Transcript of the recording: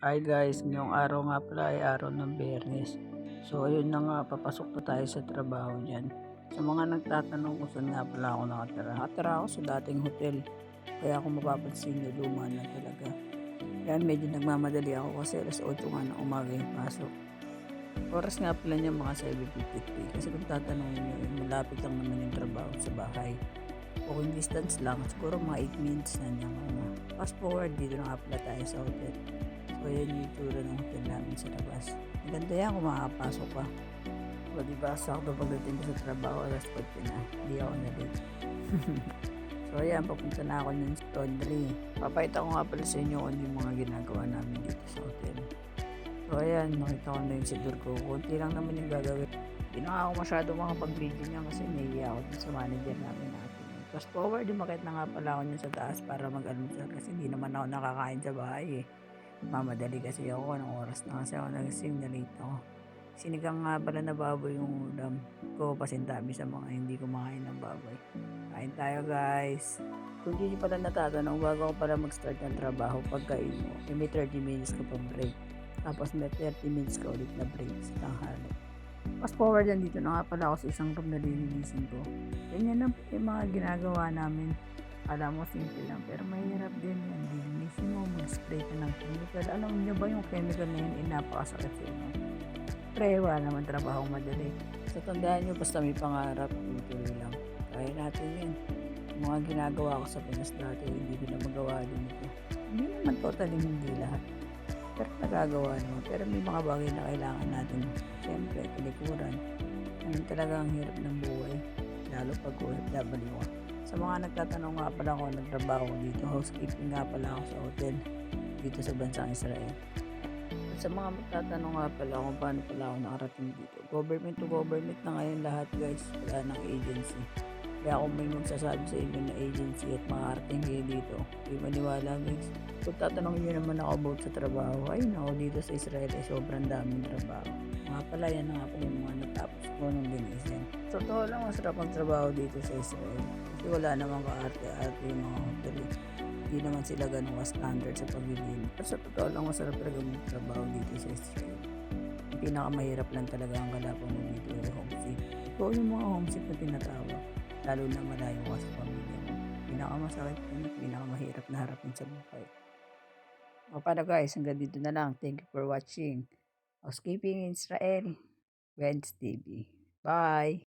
Hi guys, ngayong araw nga pala ay araw ng Biyernes. So ayun na nga, papasok na tayo sa trabaho niyan. Sa mga nagtatanong kung saan nga pala ako nakatira ako sa dating hotel. Kaya kung mapapansin nyo, luma na talaga. Yan, medyo nagmamadali ako kasi alas 8 nga ng umaga yung pasok. Oras nga pala niya mga 7:53 kasi kung tatanungin nyo, malapit lang naman yung trabaho sa bahay. Walking distance lang, siguro mga 8 minutes na niya. Fast forward, dito na nga pala tayo sa hotel. So yan yung itsura ng hotel namin sa labas. Maganda yan kung makakapasok ka. O diba, sakto pagdating ko sa trabaho, alas 8 na. Hindi ako na late. So ayan, papunta na ako ng laundry. Papakita ko nga pala sa inyo kung ano yung mga ginagawa namin dito sa hotel. So ayan, nakita ko na yung siguro ko. Kunti lang naman yung gagawin. Hindi na ako masyado makapag-video niya kasi nahiya ako dun sa manager namin natin. Fast forward, umakit na nga pala ako niya sa taas para mag-almusal kasi hindi naman ako nakakain sa bahay eh. Mamadali kasi ako, ng oras na kasi ako nagising, na late ako. Sinigang nga pala na baboy yung ulam ko, pasintabi sa mga hindi kumakain ng baboy. Kain tayo guys. Kung hindi pala natatanong, bago ako pala mag-start ng trabaho, pagkain mo, may 30 minutes ka pa break. Tapos may 30 minutes ka ulit na break sa tanghali. Fast forward, dito na nga pala ako sa isang room na lilinisin ko. Ganyan lang yung mga ginagawa namin. Alam mo, simple lang, pero mahirap din yan. Lilinisin mo, mag-spray ka ng chemical. Alam niyo ba yung chemical na yun, napakasakit sa inyo. Pre, wala naman trabaho madali. So, tandaan nyo, basta may pangarap, tuloy lang. Kaya natin yan. Yung mga ginagawa ko sa Pinas dati, hindi ko na magawa din ito. Hindi naman totally hindi lahat. Pero nagagawa naman. Pero may mga bagay na kailangan natin. Siyempre, talikuran. Ano talaga ang hirap ng buhay. Lalo pag OFW ka. Sa mga nagtatanong nga pala ako, nagtrabaho ko dito. Housekeeping nga pala ako sa hotel dito sa bansang Israel. At sa mga magtatanong nga pala kung paano pala ako nakarating dito. Government to government na ngayon lahat guys. Wala ng agency. Kaya kung may magsasabi sa inyo na agency at makarating kayo dito, hindi maniwala guys. Kung tatanungin nyo naman ako about sa trabaho, ay ako dito sa Israel ay sobrang daming trabaho. Mga pala yan nga pala yung mga natapos ko nung linisin. Totoo lang, masarap ang trabaho dito sa Israel. Kasi wala namang kaarte-arte yung mga hotel. Hindi naman sila ganun ka-standard sa paglilinis. Pero sa totoo lang, masarap talaga magtrabaho dito sa Israel. Ang pinakamahirap lang talaga ang kalapang mo dito ay homesick. Ito yung mga homesick na tinatawag. Lalo na malayo ka sa pamilya mo. Pinakamasakit yun at pinakamahirap na harapin sa buhay. O paano guys, hanggang dito na lang. Thank you for watching. Housekeeping in Israel, Wednesday TV. Bye!